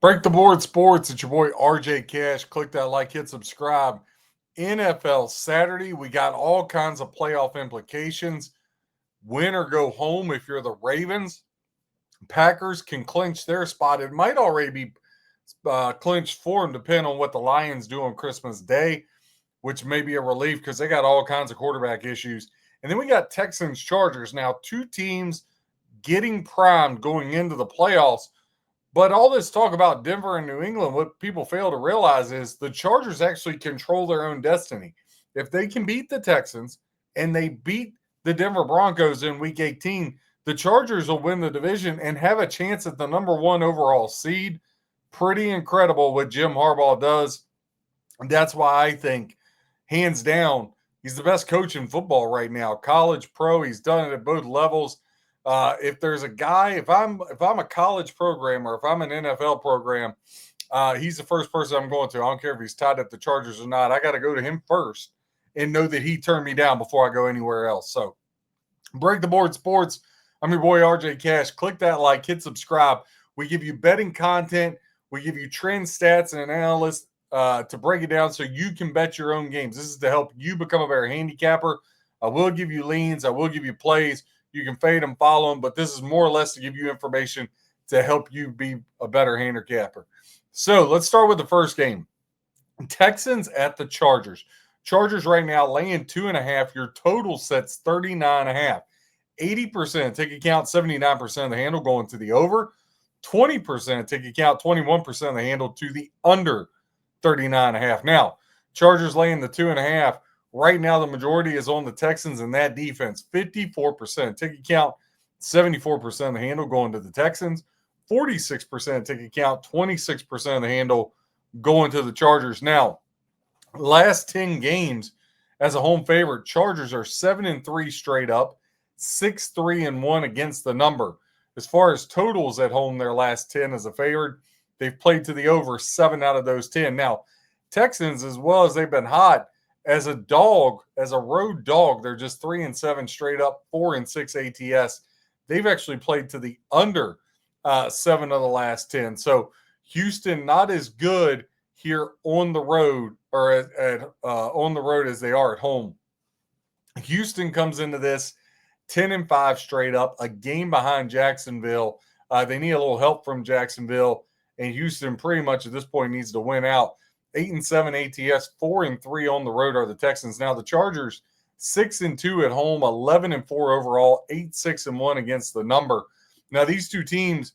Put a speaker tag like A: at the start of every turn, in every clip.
A: Break the board sports. It's your boy RJ Cash. Click that like, hit subscribe. NFL Saturday. We got all kinds of playoff implications. Win or go home if you're the Ravens. Packers can clinch their spot. It might already be clinched for them, depending on what the Lions do on Christmas Day, which may be a relief because they got all kinds of quarterback issues. And then we got Texans Chargers. Now, two teams getting primed going into the playoffs. But all this talk about Denver and New England, what people fail to realize is the Chargers actually control their own destiny. If they can beat the Texans and they beat the Denver Broncos in week 18, the Chargers will win the division and have a chance at the number one overall seed. Pretty incredible what Jim Harbaugh does. And that's why I think, hands down, he's the best coach in football right now. College, pro, he's done it at both levels. If there's a guy, if I'm a college program or if I'm an NFL program, he's the first person I'm going to. I don't care if he's tied at the Chargers or not. I got to go to him first and know that he turned me down before I go anywhere else. So, Break the Board Sports. I'm your boy RJ Cash. Click that like, hit subscribe. We give you betting content. We give you trend stats and analysts to break it down so you can bet your own games. This is to help you become a better handicapper. I will give you leans. I will give you plays. You can fade them, follow them, but this is more or less to give you information to help you be a better handicapper. So let's start with the first game. Texans at the Chargers. Chargers right now laying 2.5. Your total sets 39.5. 80% ticket count, 79% of the handle going to the over. 20% ticket count, 21% of the handle to the under 39.5. Now, Chargers laying the 2.5. Right now, the majority is on the Texans and that defense. 54% ticket count, 74% of the handle going to the Texans. 46% ticket count, 26% of the handle going to the Chargers. Now, last 10 games as a home favorite, Chargers are 7-3 straight up, 6-3-1 against the number. As far as totals at home, their last 10 as a favorite, they've played to the over 7 out of those 10. Now, Texans, as well as they've been hot, as a dog, as a road dog, they're just 3-7 straight up, 4-6 ATS. They've actually played to the under 7 of the last 10. So Houston not as good here on the road or on the road as they are at home. Houston comes into this 10-5 straight up, a game behind Jacksonville. They need a little help from Jacksonville, and Houston pretty much at this point needs to win out. 8-7 ATS, 4-3 on the road are the Texans. Now the Chargers 6-2 at home, 11-4 overall, 8-6-1 against the number. Now these two teams,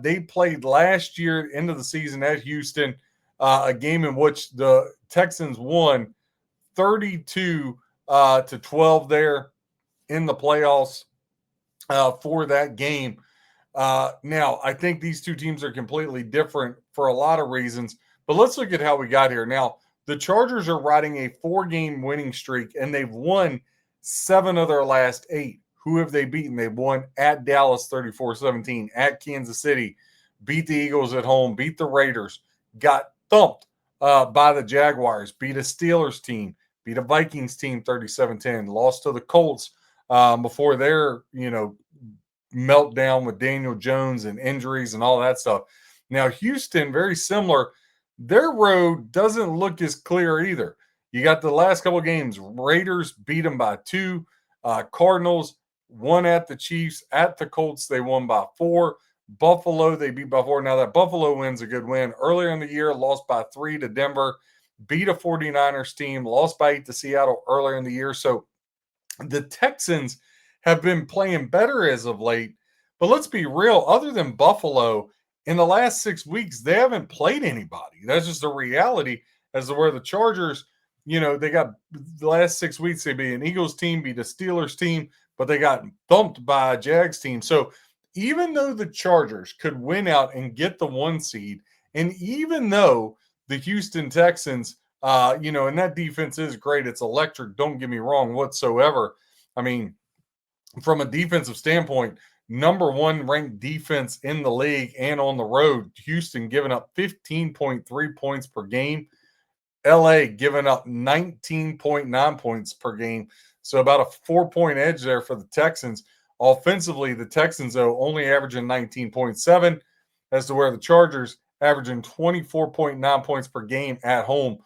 A: they played last year into the season at Houston, a game in which the Texans won 32-12 there in the playoffs for that game. Now I think these two teams are completely different for a lot of reasons. But let's look at how we got here. Now, the Chargers are riding a 4-game winning streak, and they've won 7 of their last 8. Who have they beaten? They've won at Dallas 34-17, at Kansas City, beat the Eagles at home, beat the Raiders, got thumped by the Jaguars, beat a Steelers team, beat a Vikings team 37-10, lost to the Colts before their, meltdown with Daniel Jones and injuries and all that stuff. Now, Houston, very similar. Their road doesn't look as clear either. You got the last couple of games. Raiders beat them by 2. Cardinals won at the Chiefs. At the Colts, they won by 4. Buffalo, they beat by 4. Now, that Buffalo win's a good win. Earlier in the year, lost by 3 to Denver. Beat a 49ers team. Lost by 8 to Seattle earlier in the year. So, the Texans have been playing better as of late. But let's be real. Other than Buffalo, in the last 6 weeks, they haven't played anybody. That's just a reality as to where the Chargers, they got the last 6 weeks, they beat an Eagles team, beat a Steelers team, but they got thumped by a Jags team. So even though the Chargers could win out and get the 1 seed, and even though the Houston Texans, and that defense is great, it's electric, don't get me wrong whatsoever. I mean, from a defensive standpoint, number 1 ranked defense in the league and on the road. Houston giving up 15.3 points per game. LA giving up 19.9 points per game. So about a 4-point edge there for the Texans. Offensively, the Texans, though, only averaging 19.7 as to where the Chargers averaging 24.9 points per game at home.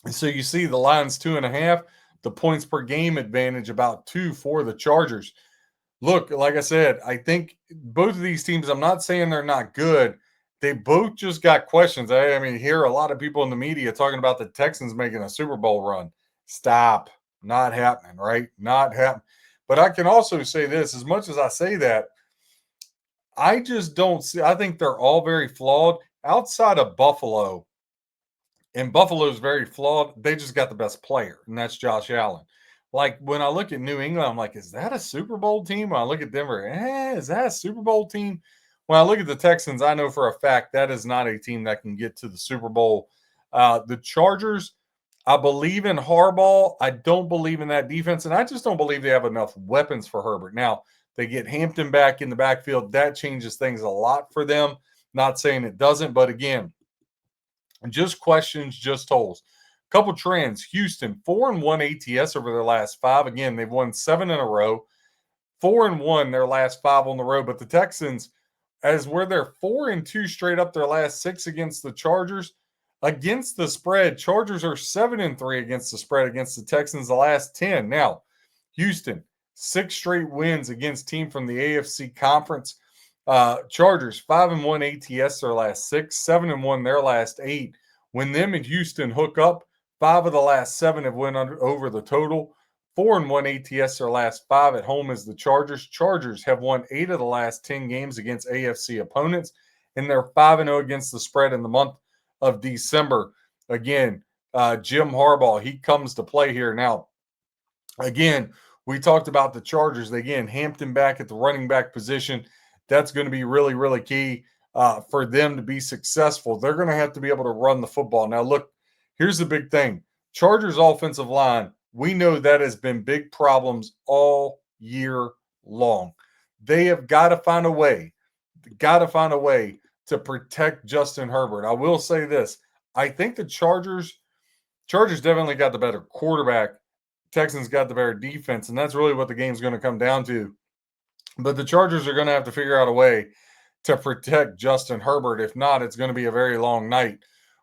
A: And so you see the line's 2.5, the points per game advantage about 2 for the Chargers. Look, like I said, I think both of these teams, I'm not saying they're not good. They both just got questions. I mean, hear a lot of people in the media talking about the Texans making a Super Bowl run. Stop. Not happening, right? Not happening. But I can also say this, as much as I say that, I just don't see, I think they're all very flawed outside of Buffalo. And Buffalo's very flawed. They just got the best player, and that's Josh Allen. Like when I look at New England, I'm like, is that a Super Bowl team? When I look at Denver, is that a Super Bowl team? When I look at the Texans, I know for a fact that is not a team that can get to the Super Bowl. The Chargers, I believe in Harbaugh. I don't believe in that defense, and I just don't believe they have enough weapons for Herbert. Now, they get Hampton back in the backfield. That changes things a lot for them. Not saying it doesn't, but again, just questions, just tolls. Couple trends. Houston, 4-1 ATS over their last 5. Again, they've won 7 in a row. 4-1 their last 5 on the road. But the Texans, as where they're 4-2 straight up their last 6 against the Chargers. Against the spread, Chargers are 7-3 against the spread against the Texans the last 10. Now, Houston, 6 straight wins against team from the AFC Conference. Chargers 5-1 ATS their last 6, 7-1 their last 8. When them and Houston hook up, 5 of the last 7 have went over the total. 4-1 ATS their last 5 at home as the Chargers. Chargers have won 8 of the last 10 games against AFC opponents, and they're 5-0 against the spread in the month of December. Again, Jim Harbaugh, he comes to play here. Now, again, we talked about the Chargers. Again, Hampton back at the running back position. That's going to be really, really key for them to be successful. They're going to have to be able to run the football. Now, look, here's the big thing. Chargers offensive line, we know that has been big problems all year long. They have got to find a way, to protect Justin Herbert. I will say this. I think the Chargers definitely got the better quarterback. Texans got the better defense, and that's really what the game's going to come down to. But the Chargers are going to have to figure out a way to protect Justin Herbert. If not, it's going to be a very long night.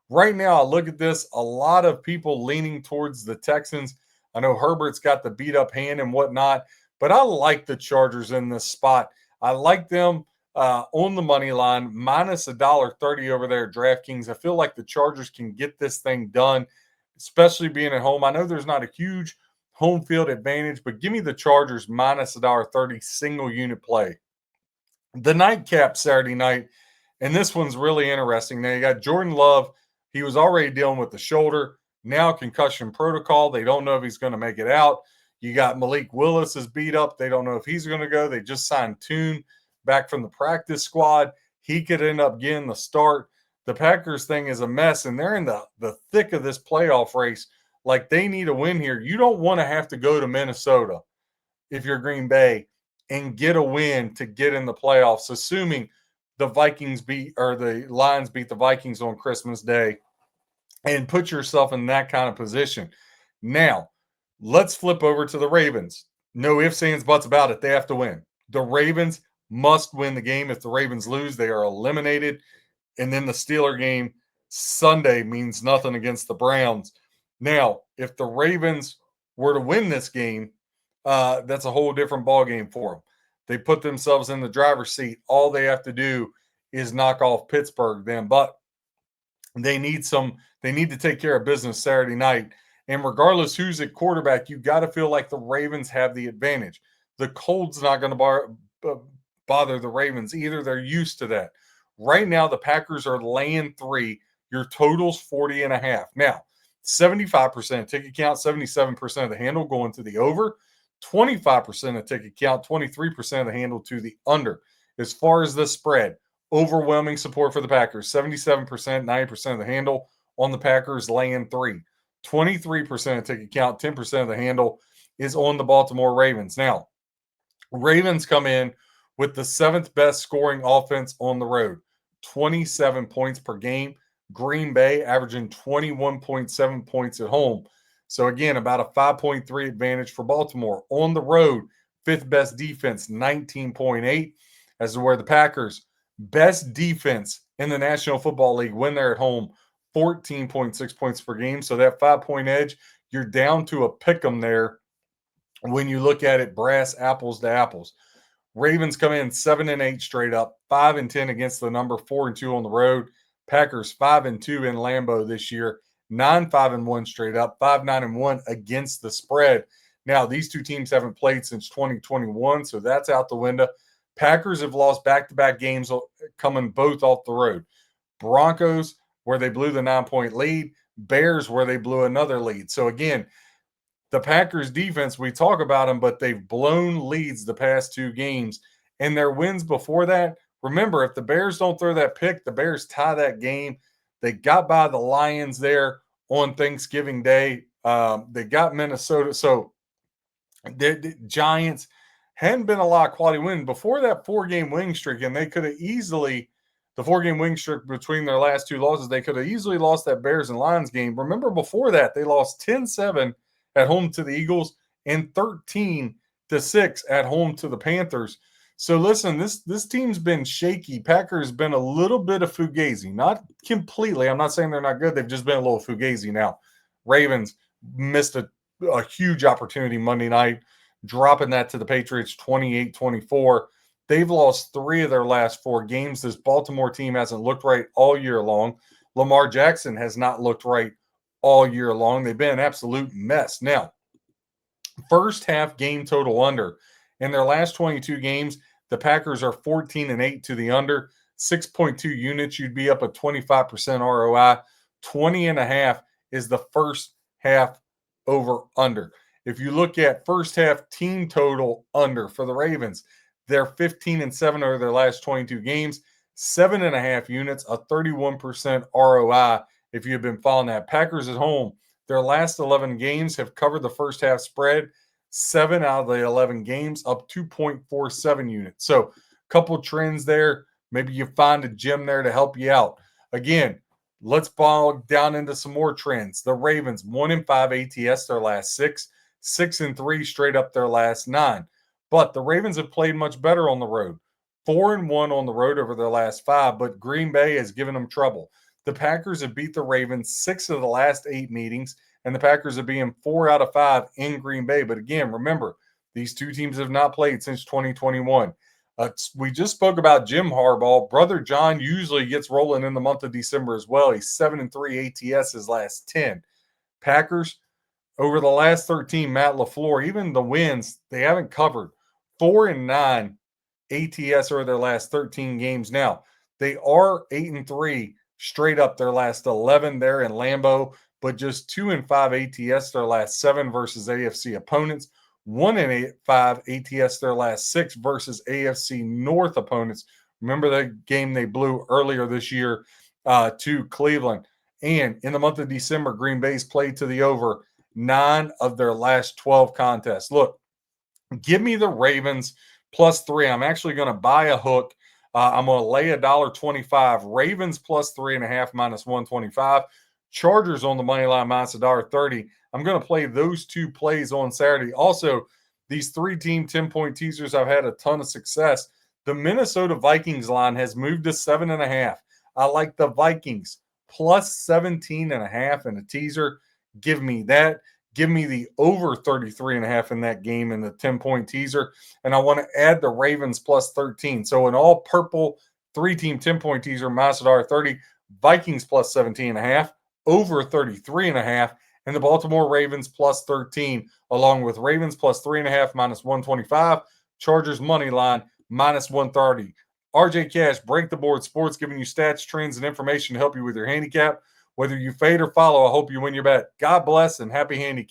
A: Right now, I look at this, a lot of people leaning towards the Texans. I know Herbert's got the beat up hand and whatnot, but I like the Chargers in this spot. I like them on the money line, minus $1.30 over there at DraftKings. I feel like the Chargers can get this thing done, especially being at home. I know there's not a huge home field advantage, but give me the Chargers minus $1.30 single unit play. The nightcap Saturday night, and this one's really interesting. Now you got Jordan Love. He was already dealing with the shoulder. Now concussion protocol. They don't know if he's going to make it out. You got Malik Willis is beat up. They don't know if he's going to go. They just signed Toon back from the practice squad. He could end up getting the start. The Packers thing is a mess, and they're in the thick of this playoff race. Like, they need a win here. You don't want to have to go to Minnesota if you're Green Bay and get a win to get in the playoffs, assuming the Vikings or the Lions beat the Vikings on Christmas Day, and put yourself in that kind of position. Now, let's flip over to the Ravens. No ifs, ands, buts about it. They have to win. The Ravens must win the game. If the Ravens lose, they are eliminated. And then the Steeler game Sunday means nothing against the Browns. Now, if the Ravens were to win this game, that's a whole different ballgame for them. They put themselves in the driver's seat. All they have to do is knock off Pittsburgh then. But they need to take care of business Saturday night. And regardless who's at quarterback, you got to feel like the Ravens have the advantage. The cold's not going to bother the Ravens either. They're used to that. Right now, the Packers are laying 3. Your total's 40.5. Now, 75% ticket count, 77% of the handle going to the over, 25% of ticket count, 23% of the handle to the under. As far as the spread, overwhelming support for the Packers, 77%, 90% of the handle on the Packers laying 3. 23% of ticket count, 10% of the handle is on the Baltimore Ravens. Now, Ravens come in with the 7th best scoring offense on the road, 27 points per game. Green Bay averaging 21.7 points at home. So again, about a 5.3 advantage for Baltimore. On the road, 5th best defense, 19.8. As to where the Packers, best defense in the National Football League when they're at home, 14.6 points per game. So that 5-point edge, you're down to a pick 'em there when you look at it brass apples to apples. Ravens come in 7-8 straight up, 5-10 against the number, 4-2 on the road. Packers 5-2 in Lambeau this year, 9-5-1 straight up, 5-9-1 against the spread. Now, these two teams haven't played since 2021, so that's out the window. Packers have lost back-to-back games coming both off the road. Broncos, where they blew the 9-point lead. Bears, where they blew another lead. So again, the Packers defense, we talk about them, but they've blown leads the past two games. And their wins before that, remember, if the Bears don't throw that pick, the Bears tie that game. They got by the Lions there on Thanksgiving Day. They got Minnesota. So the Giants hadn't been a lot of quality win before that 4-game winning streak, and they could have easily the 4-game winning streak between their last two losses. They could have easily lost that Bears and Lions game. Remember, before that, they lost 10-7 at home to the Eagles and 13-6 at home to the Panthers. So listen, this team's been shaky. Packers been a little bit of fugazi, not completely. I'm not saying they're not good. They've just been a little fugazi now. Ravens missed a huge opportunity Monday night, dropping that to the Patriots 28-24. They've lost 3 of their last 4 games. This Baltimore team hasn't looked right all year long. Lamar Jackson has not looked right all year long. They've been an absolute mess. Now, first half game total under. In their last 22 games, the Packers are 14-8 to the under. 6.2 units, you'd be up a 25% ROI. 20.5 is the first half over under. If you look at first half team total under for the Ravens, they're 15-7 over their last 22 games, 7.5 units, a 31% ROI. If you've been following that, Packers at home, their last 11 games have covered the first half spread. 7 out of the 11 games, up 2.47 units. So, a couple trends there. Maybe you find a gem there to help you out. Again, let's bog down into some more trends. The Ravens, 1-5 ATS their last 6, 6-3 straight up their last 9. But the Ravens have played much better on the road. 4-1 on the road over their last 5, but Green Bay has given them trouble. The Packers have beat the Ravens 6 of the last 8 meetings, and the Packers have been 4 out of 5 in Green Bay. But again, remember, these two teams have not played since 2021. We just spoke about Jim Harbaugh. Brother John usually gets rolling in the month of December as well. He's 7-3 ATS his last 10. Packers, over the last 13, Matt LaFleur, even the wins, they haven't covered. 4-9 ATS over their last 13 games. Now, they are 8-3 straight up their last 11 there in Lambeau, but just 2-5 ATS their last 7 versus AFC opponents. 1-5 ATS their last 6 versus AFC North opponents. Remember the game they blew earlier this year to Cleveland. And in the month of December, Green Bay's played to the over 9 of their last 12 contests. Look, give me the Ravens +3. I'm actually going to buy a hook. I'm going to lay $1.25. Ravens +3.5 -125. Chargers on the money line -$1.30. I'm going to play those 2 plays on Saturday. Also, these 3-team 10-point teasers, I've had a ton of success. The Minnesota Vikings line has moved to 7.5. I like the Vikings +17.5 in a teaser. Give me that. Give me the over 33.5 in that game in the 10-point teaser. And I want to add the Ravens +13. So an all purple 3-team 10-point teaser -$1.30. Vikings +17.5, over 33.5, and the Baltimore Ravens +13, along with Ravens +3.5 -125. Chargers money line -130. RJ Cash, Break the Board Sports, giving you stats, trends, and information to help you with your handicap. Whether you fade or follow, I hope you win your bet. God bless and happy handicap.